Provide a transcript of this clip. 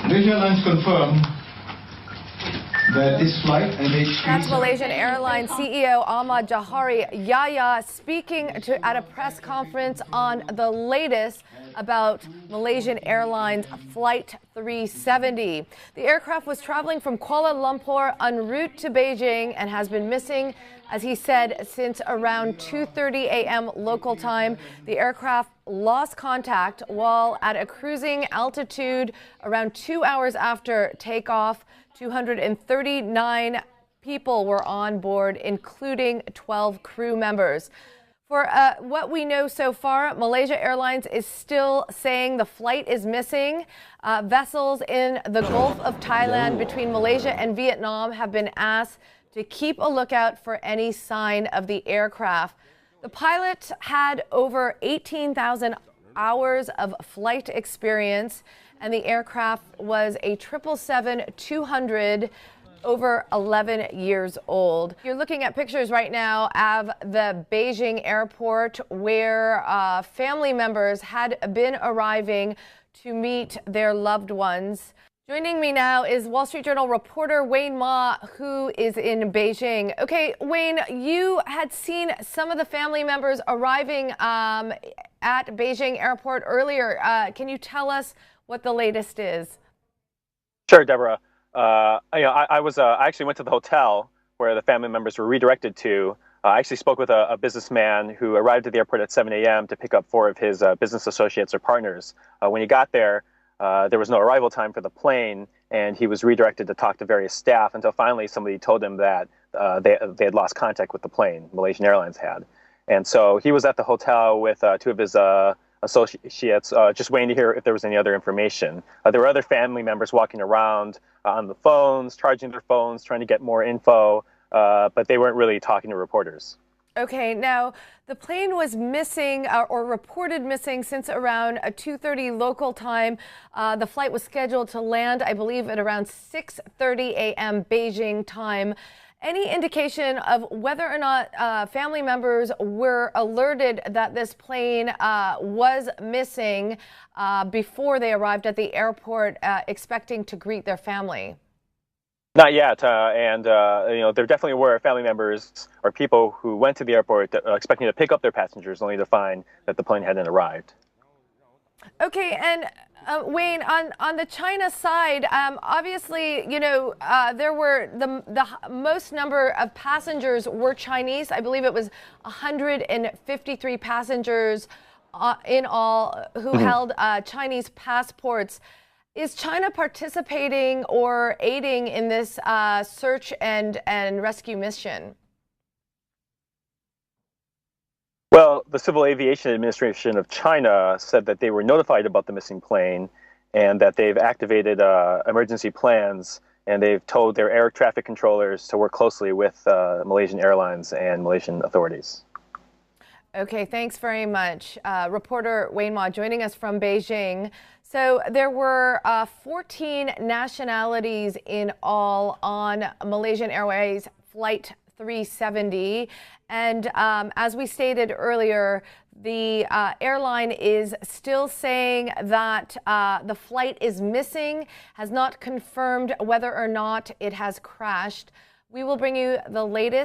Malaysian Airlines confirmed that this flight MH3... That's Malaysian Airlines CEO Ahmad Johari Yahya speaking at a press conference on the latest about Malaysian Airlines Flight 370. The aircraft was traveling from Kuala Lumpur en route to Beijing and has been missing, as he said, since around 2:30 a.m. local time. The aircraft lost contact while at a cruising altitude around 2 hours after takeoff. 239 people were on board, including 12 crew members. For what we know so far, Malaysia Airlines is still saying the flight is missing. Vessels in the Gulf of Thailand between Malaysia and Vietnam have been asked to keep a lookout for any sign of the aircraft. The pilot had over 18,000 hours of flight experience, and the aircraft was a 777-200, over 11 years old. You're looking at pictures right now of the Beijing airport, where family members had been arriving to meet their loved ones. Joining me now is Wall Street Journal reporter Wayne Ma, who is in Beijing. Okay, Wayne, you had seen some of the family members arriving at Beijing airport earlier. Can you tell us what the latest is? Sure, Deborah. I actually went to the hotel where the family members were redirected to. I actually spoke with a businessman who arrived at the airport at 7 a.m. to pick up 4 of his business associates or partners. When he got there was no arrival time for the plane, and he was redirected to talk to various staff until finally somebody told him that they had lost contact with the plane. Malaysian Airlines had. And so he was at the hotel with 2 of his associates, just waiting to hear if there was any other information. There were other family members walking around on the phones, charging their phones, trying to get more info, but they weren't really talking to reporters. Okay, now the plane was missing or reported missing since around 2:30 local time. The flight was scheduled to land, I believe, at around 6:30 a.m. Beijing time. Any indication of whether or not family members were alerted that this plane was missing before they arrived at the airport, expecting to greet their family? Not yet, there definitely were family members or people who went to the airport expecting to pick up their passengers, only to find that the plane hadn't arrived. Okay, and Wayne, on the China side, obviously, there were the most number of passengers were Chinese. I believe it was 153 passengers in all who held Chinese passports. Is China participating or aiding in this search and rescue mission? Well, the Civil Aviation Administration of China said that they were notified about the missing plane and that they've activated emergency plans, and they've told their air traffic controllers to work closely with Malaysian Airlines and Malaysian authorities. Okay, thanks very much. Reporter Wayne Ma joining us from Beijing. So there were 14 nationalities in all on Malaysian Airways Flight 370. And as we stated earlier, the airline is still saying that the flight is missing, has not confirmed whether or not it has crashed. We will bring you the latest.